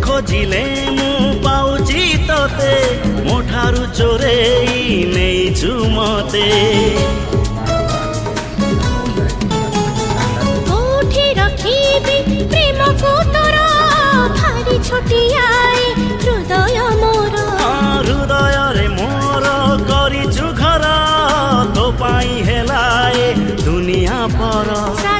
खोजिले मु पाउची तोते मो ठारु चोरेई नेइछु मते कोठी रखिबी प्रेम को तोरा भारी छोटियाए हृदय मोर हृदय रे मोर करिछु घर तो पाई हेलाए दुनिया पर